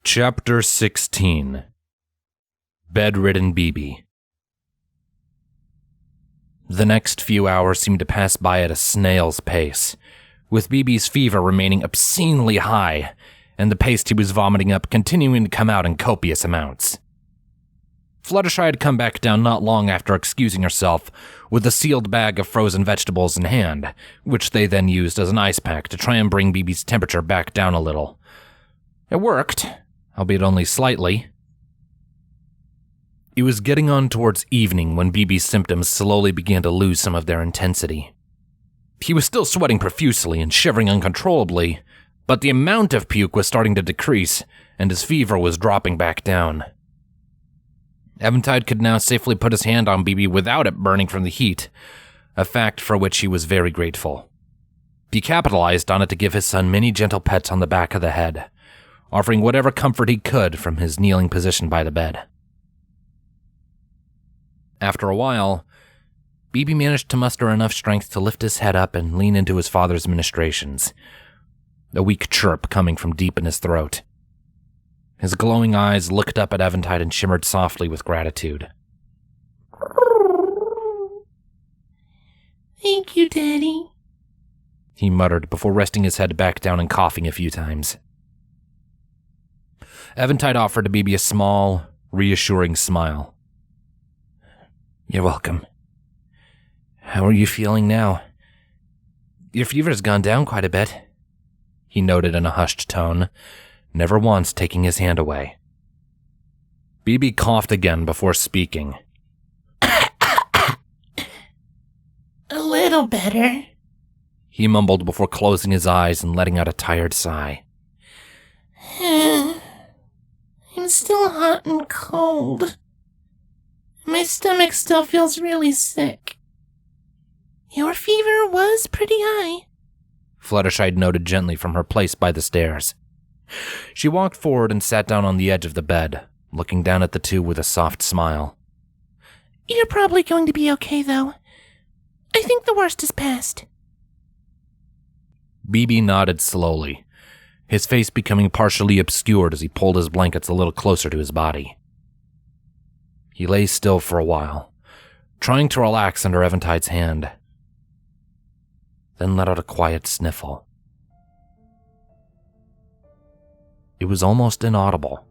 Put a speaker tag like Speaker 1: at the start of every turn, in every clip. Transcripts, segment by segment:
Speaker 1: Chapter 16. Bedridden BB. The next few hours seemed to pass by at a snail's pace, with BB's fever remaining obscenely high, and the paste he was vomiting up continuing to come out in copious amounts. Fluttershy had come back down not long after excusing herself, with a sealed bag of frozen vegetables in hand, which they then used as an ice pack to try and bring BB's temperature back down a little. It worked, albeit only slightly. It was getting on towards evening when BB's symptoms slowly began to lose some of their intensity. He was still sweating profusely and shivering uncontrollably, but the amount of puke was starting to decrease, and his fever was dropping back down. Eventide could now safely put his hand on BB without it burning from the heat, a fact for which he was very grateful. He capitalized on it to give his son many gentle pets on the back of the head, offering whatever comfort he could from his kneeling position by the bed. After a while, BB managed to muster enough strength to lift his head up and lean into his father's ministrations, a weak chirp coming from deep in his throat. His glowing eyes looked up at Eventide and shimmered softly with gratitude.
Speaker 2: "Thank you, Daddy,"
Speaker 1: he muttered before resting his head back down and coughing a few times. Eventide offered to BB a small, reassuring smile. "You're welcome. How are you feeling now? Your fever's gone down quite a bit," he noted in a hushed tone, never once taking his hand away. BB coughed again before speaking.
Speaker 2: "A little better,"
Speaker 1: he mumbled before closing his eyes and letting out a tired sigh.
Speaker 2: "I'm still hot and cold. My stomach still feels really sick. Your fever was pretty high,"
Speaker 1: Fluttershy noted gently from her place by the stairs. She walked forward and sat down on the edge of the bed, looking down at the two with a soft smile.
Speaker 2: "You're probably going to be okay, though. I think the worst is past."
Speaker 1: BB nodded slowly, his face becoming partially obscured as he pulled his blankets a little closer to his body. He lay still for a while, trying to relax under Eventide's hand, then let out a quiet sniffle. It was almost inaudible,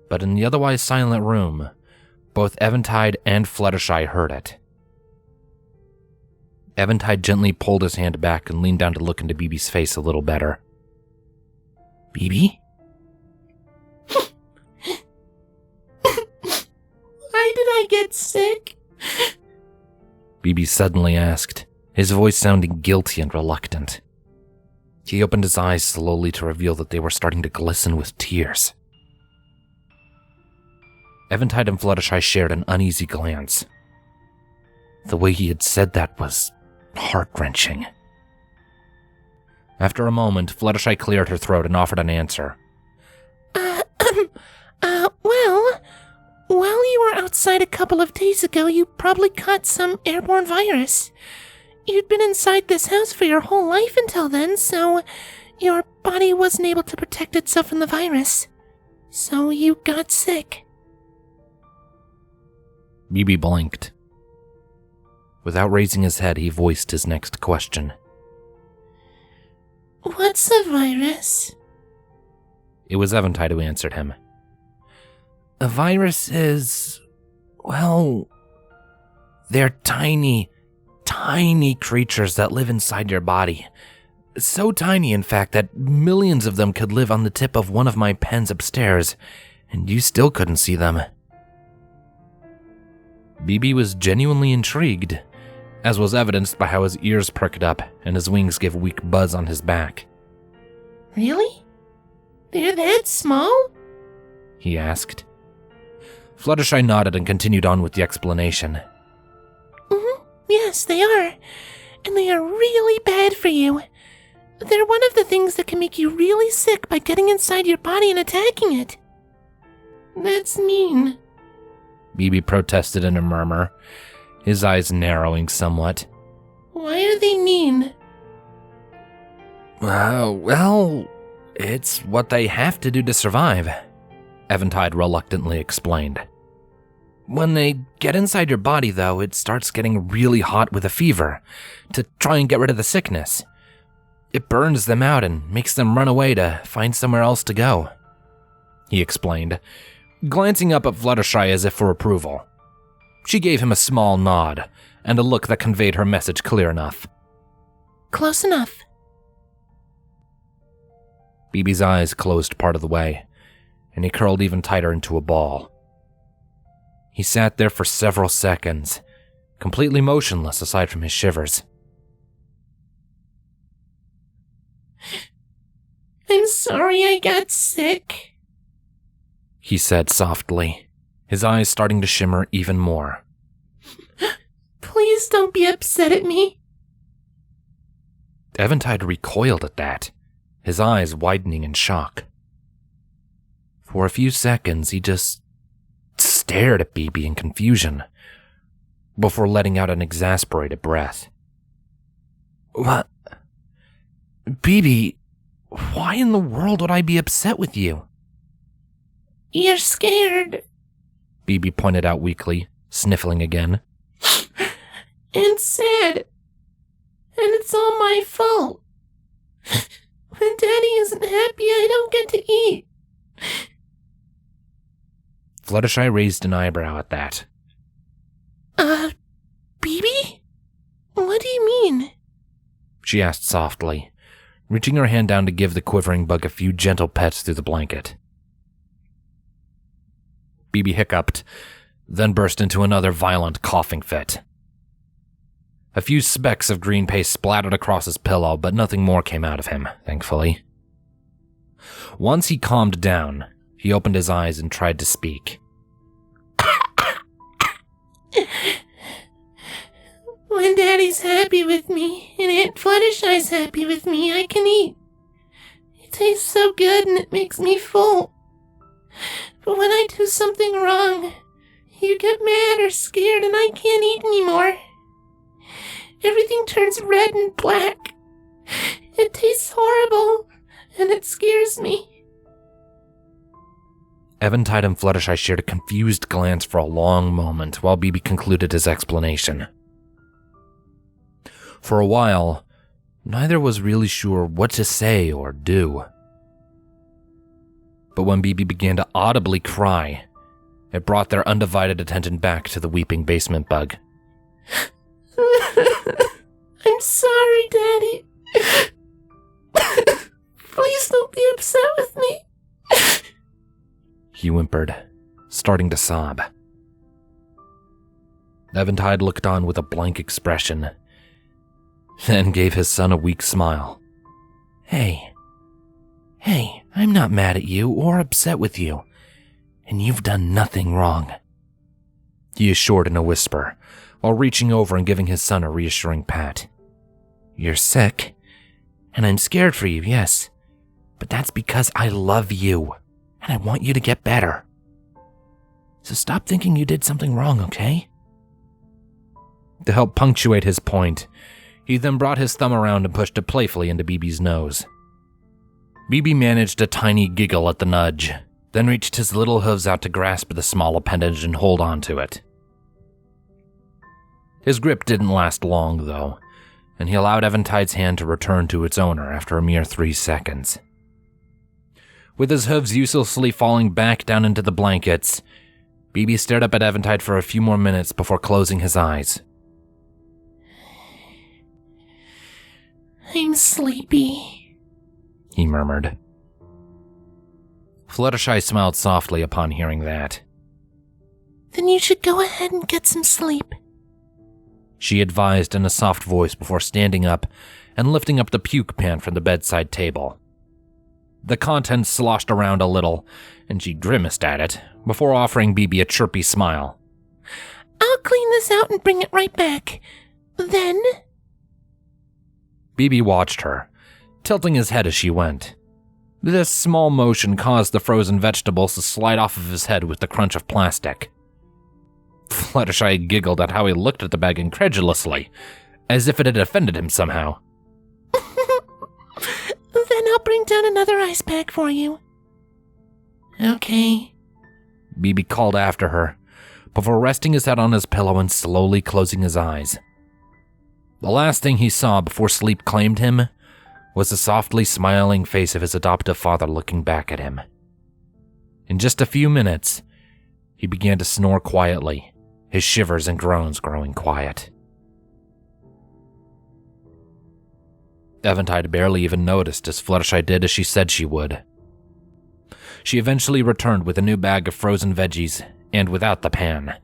Speaker 1: but in the otherwise silent room, both Eventide and Fluttershy heard it. Eventide gently pulled his hand back and leaned down to look into BB's face a little better. "BB?"
Speaker 2: "Why did I get sick?"
Speaker 1: BB suddenly asked, his voice sounding guilty and reluctant. He opened his eyes slowly to reveal that they were starting to glisten with tears. Eventide and Fluttershy shared an uneasy glance. The way he had said that was heart-wrenching. After a moment, Fluttershy cleared her throat and offered an answer.
Speaker 2: Well, while you were outside a couple of days ago, you probably caught some airborne virus. You'd been inside this house for your whole life until then, so your body wasn't able to protect itself from the virus. So you got sick."
Speaker 1: BB blinked. Without raising his head, he voiced his next question.
Speaker 2: "What's a virus?"
Speaker 1: It was Eventide who answered him. "A virus is, well, they're tiny creatures that live inside your body. So tiny, in fact, that millions of them could live on the tip of one of my pens upstairs, and you still couldn't see them." BB was genuinely intrigued, as was evidenced by how his ears perked up and his wings gave a weak buzz on his back.
Speaker 2: "Really? They're that small?"
Speaker 1: he asked. Fluttershy nodded and continued on with the explanation.
Speaker 2: "Yes, they are. And they are really bad for you. They're one of the things that can make you really sick by getting inside your body and attacking it." "That's mean,"
Speaker 1: BB protested in a murmur, his eyes narrowing somewhat.
Speaker 2: "Why are they mean?"
Speaker 1: Well, It's what they have to do to survive, Eventide reluctantly explained. When they get inside your body, though, it starts getting really hot with a fever to try and get rid of the sickness. It burns them out and makes them run away to find somewhere else to go, he explained, glancing up at Fluttershy as if for approval. She gave him a small nod and a look that conveyed her message clear enough.
Speaker 2: Close enough.
Speaker 1: BB's eyes closed part of the way, and he curled even tighter into a ball. He sat there for several seconds, completely motionless aside from his shivers.
Speaker 2: I'm sorry I got sick,
Speaker 1: he said softly, his eyes starting to shimmer even more.
Speaker 2: Please don't be upset at me.
Speaker 1: Eventide recoiled at that, his eyes widening in shock. For a few seconds, he just stared at BB in confusion, before letting out an exasperated breath. What? BB, why in the world would I be upset with you?
Speaker 2: You're scared.
Speaker 1: BB pointed out weakly, sniffling again.
Speaker 2: And sad. And it's all my fault. When Daddy isn't happy, I don't get to eat.
Speaker 1: Fluttershy raised an eyebrow at that.
Speaker 2: BB? What do you mean?
Speaker 1: She asked softly, reaching her hand down to give the quivering bug a few gentle pets through the blanket. BB hiccuped, then burst into another violent coughing fit. A few specks of green paste splattered across his pillow, but nothing more came out of him, thankfully. Once he calmed down, he opened his eyes and tried to speak.
Speaker 2: When Daddy's happy with me, and Aunt Fluttershy's happy with me, I can eat. It tastes so good and it makes me full. But when I do something wrong, you get mad or scared and I can't eat anymore. Everything turns red and black. It tastes horrible, and it scares me.
Speaker 1: Eventide and Fluttershy shared a confused glance for a long moment while BB concluded his explanation. For a while, neither was really sure what to say or do. But when BB began to audibly cry, it brought their undivided attention back to the weeping basement bug.
Speaker 2: I'm sorry, Daddy. Please don't be upset with me.
Speaker 1: He whimpered, starting to sob. Eventide looked on with a blank expression, then gave his son a weak smile. Hey, I'm not mad at you or upset with you, and you've done nothing wrong, he assured in a whisper, while reaching over and giving his son a reassuring pat. You're sick, and I'm scared for you, yes, but that's because I love you, and I want you to get better. So stop thinking you did something wrong, okay? To help punctuate his point, he then brought his thumb around and pushed it playfully into BB's nose. BB managed a tiny giggle at the nudge, then reached his little hooves out to grasp the small appendage and hold on to it. His grip didn't last long, though, and he allowed Eventide's hand to return to its owner after a mere 3 seconds. With his hooves uselessly falling back down into the blankets, BB stared up at Eventide for a few more minutes before closing his eyes.
Speaker 2: I'm sleepy,
Speaker 1: he murmured. Fluttershy smiled softly upon hearing that.
Speaker 2: Then you should go ahead and get some sleep,
Speaker 1: she advised in a soft voice before standing up and lifting up the puke pan from the bedside table. The contents sloshed around a little, and she grimaced at it, before offering BB a chirpy smile.
Speaker 2: I'll clean this out and bring it right back. Then...
Speaker 1: BB watched her, tilting his head as she went. This small motion caused the frozen vegetables to slide off of his head with the crunch of plastic. Fluttershy giggled at how he looked at the bag incredulously, as if it had offended him somehow.
Speaker 2: Then I'll bring down another ice pack for you. Okay.
Speaker 1: BB called after her, before resting his head on his pillow and slowly closing his eyes. The last thing he saw before sleep claimed him was the softly smiling face of his adoptive father looking back at him. In just a few minutes, he began to snore quietly, his shivers and groans growing quiet. Eventide barely even noticed as Fluttershy did as she said she would. She eventually returned with a new bag of frozen veggies, and without the pan.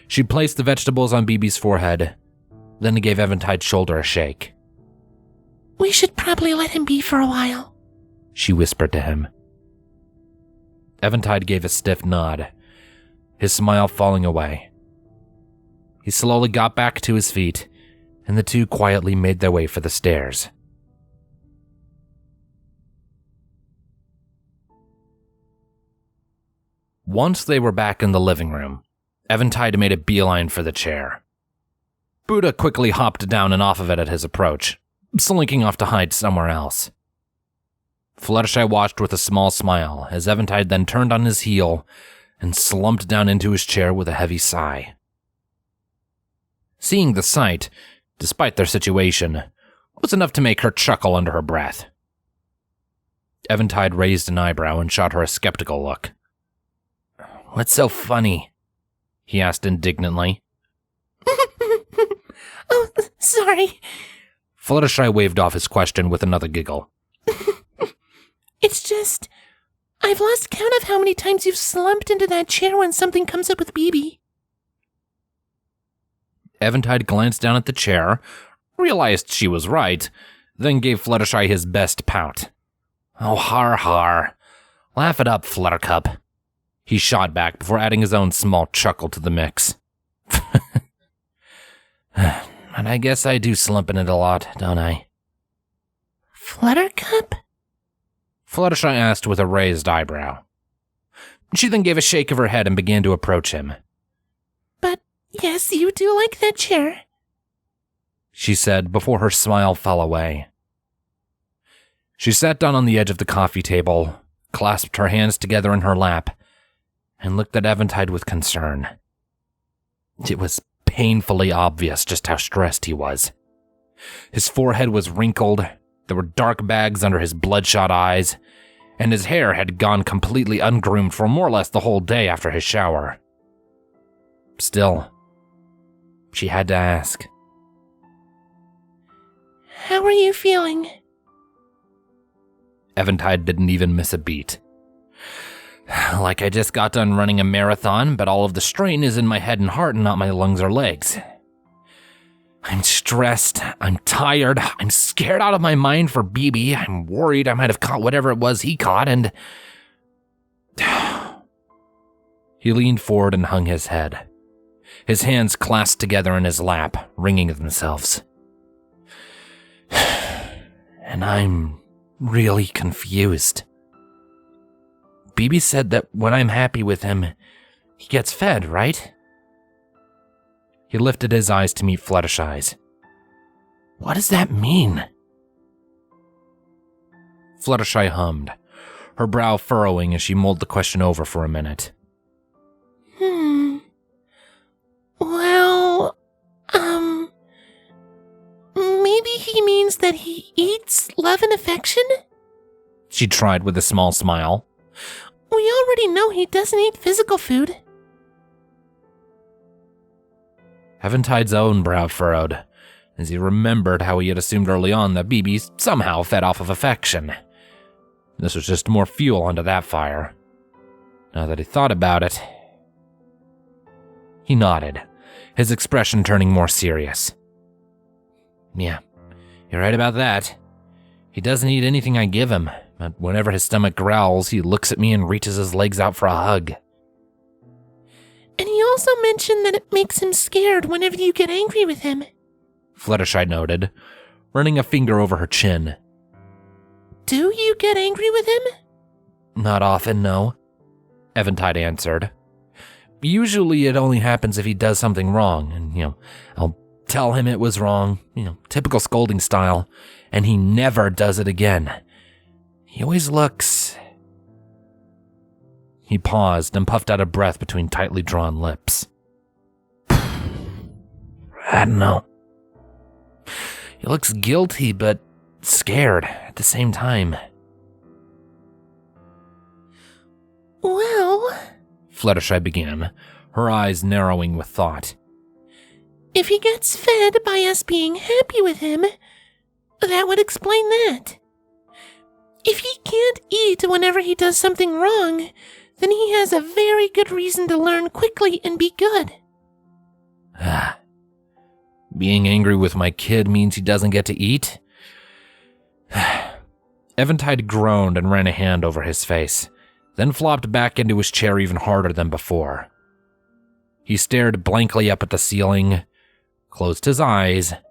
Speaker 1: She placed the vegetables on BB's forehead, then gave Eventide's shoulder a shake.
Speaker 2: We should probably let him be for a while,
Speaker 1: she whispered to him. Eventide gave a stiff nod, his smile falling away. He slowly got back to his feet, and the two quietly made their way for the stairs. Once they were back in the living room, Eventide made a beeline for the chair. Buddha quickly hopped down and off of it at his approach, slinking off to hide somewhere else. Fluttershy watched with a small smile as Eventide then turned on his heel and slumped down into his chair with a heavy sigh. Seeing the sight, despite their situation, was enough to make her chuckle under her breath. Eventide raised an eyebrow and shot her a skeptical look. "What's so funny?" he asked indignantly.
Speaker 2: Oh, sorry.
Speaker 1: Fluttershy waved off his question with another giggle.
Speaker 2: It's just, I've lost count of how many times you've slumped into that chair when something comes up with BB.
Speaker 1: Eventide glanced down at the chair, realized she was right, then gave Fluttershy his best pout. "Oh, har har. Laugh it up, Fluttercup," he shot back before adding his own small chuckle to the mix. And I guess I do slump in it a lot, don't I?
Speaker 2: Fluttercup?
Speaker 1: Fluttershy asked with a raised eyebrow. She then gave a shake of her head and began to approach him.
Speaker 2: But yes, you do like that chair,
Speaker 1: she said before her smile fell away. She sat down on the edge of the coffee table, clasped her hands together in her lap, and looked at Eventide with concern. It was painfully obvious just how stressed he was. His forehead was wrinkled, there were dark bags under his bloodshot eyes, and his hair had gone completely ungroomed for more or less the whole day after his shower. Still, she had to ask.
Speaker 2: How are you feeling?
Speaker 1: Eventide didn't even miss a beat. Like I just got done running a marathon, but all of the strain is in my head and heart and not my lungs or legs. I'm stressed, I'm tired, I'm scared out of my mind for BB, I'm worried I might have caught whatever it was he caught, and... He leaned forward and hung his head, his hands clasped together in his lap, wringing themselves. And I'm really confused. BB said that when I'm happy with him, he gets fed, right? He lifted his eyes to meet Fluttershy's. What does that mean? Fluttershy hummed, her brow furrowing as she mulled the question over for a minute.
Speaker 2: Well, maybe he means that he eats love and affection?
Speaker 1: She tried with a small smile.
Speaker 2: We already know he doesn't eat physical food.
Speaker 1: Eventide's own brow furrowed, as he remembered how he had assumed early on that BB somehow fed off of affection. This was just more fuel onto that fire. Now that he thought about it, he nodded, his expression turning more serious. Yeah, you're right about that. He doesn't eat anything I give him, but whenever his stomach growls, he looks at me and reaches his legs out for a hug.
Speaker 2: And he also mentioned that it makes him scared whenever you get angry with him,
Speaker 1: Fluttershy noted, running a finger over her chin.
Speaker 2: Do you get angry with him?
Speaker 1: Not often, no, Eventide answered. Usually it only happens if he does something wrong, and, I'll tell him it was wrong, typical scolding style, and he never does it again. He always looks... He paused and puffed out a breath between tightly drawn lips. I don't know. He looks guilty, but scared at the same time.
Speaker 2: Well,
Speaker 1: Fluttershy began, her eyes narrowing with thought.
Speaker 2: If he gets fed by us being happy with him, that would explain that. If he can't eat whenever he does something wrong, then he has a very good reason to learn quickly and be good.
Speaker 1: Being angry with my kid means he doesn't get to eat? Eventide groaned and ran a hand over his face, then flopped back into his chair even harder than before. He stared blankly up at the ceiling, closed his eyes, and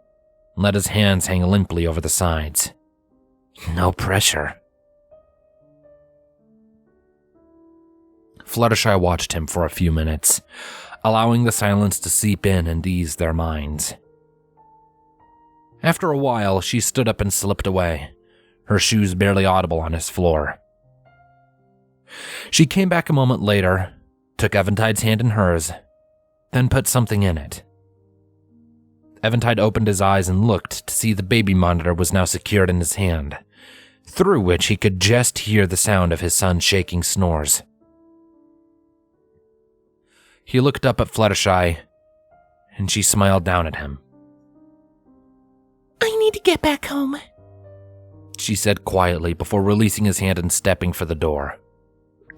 Speaker 1: let his hands hang limply over the sides. No pressure. Fluttershy watched him for a few minutes, allowing the silence to seep in and ease their minds. After a while, she stood up and slipped away, her shoes barely audible on his floor. She came back a moment later, took Eventide's hand in hers, then put something in it. Eventide opened his eyes and looked to see the baby monitor was now secured in his hand, through which he could just hear the sound of his son's shaking snores. He looked up at Fluttershy, and she smiled down at him.
Speaker 2: I need to get back home,
Speaker 1: she said quietly before releasing his hand and stepping for the door.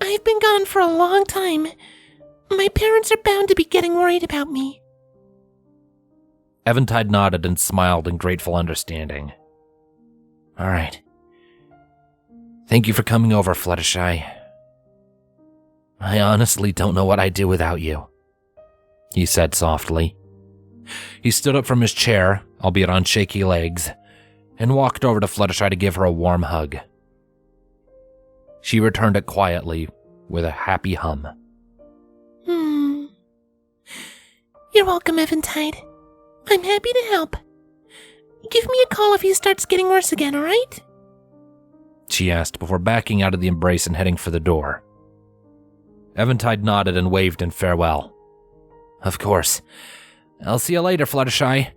Speaker 2: I've been gone for a long time. My parents are bound to be getting worried about me.
Speaker 1: Eventide nodded and smiled in grateful understanding. All right. Thank you for coming over, Fluttershy. I honestly don't know what I'd do without you, he said softly. He stood up from his chair, albeit on shaky legs, and walked over to Fluttershy to give her a warm hug. She returned it quietly, with a happy hum.
Speaker 2: You're welcome, Eventide. I'm happy to help. Give me a call if he starts getting worse again, alright?
Speaker 1: She asked before backing out of the embrace and heading for the door. Eventide nodded and waved in farewell. Of course. I'll see you later, Fluttershy.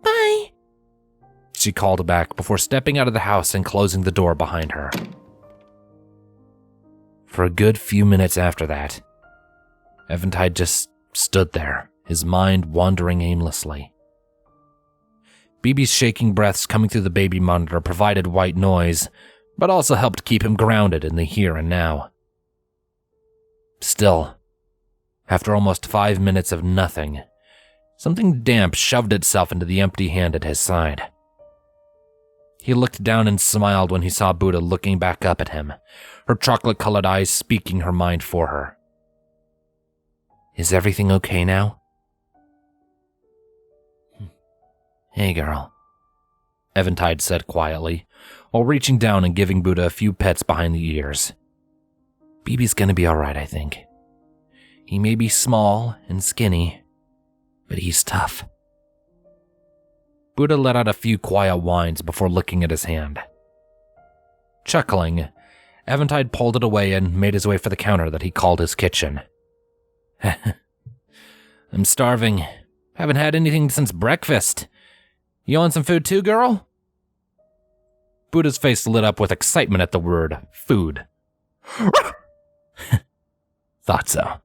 Speaker 2: Bye.
Speaker 1: She called back before stepping out of the house and closing the door behind her. For a good few minutes after that, Eventide just stood there, his mind wandering aimlessly. BB's shaking breaths coming through the baby monitor provided white noise, but also helped keep him grounded in the here and now. Still, after almost 5 minutes of nothing, something damp shoved itself into the empty hand at his side. He looked down and smiled when he saw Buddha looking back up at him, her chocolate-colored eyes speaking her mind for her. Is everything okay now? Hey, girl, Eventide said quietly, while reaching down and giving Buddha a few pets behind the ears. BB's gonna be alright, I think. He may be small and skinny, but he's tough. Buddha let out a few quiet whines before looking at his hand. Chuckling, Eventide pulled it away and made his way for the counter that he called his kitchen. I'm starving. Haven't had anything since breakfast. You want some food too, girl? Buddha's face lit up with excitement at the word food. Thought so.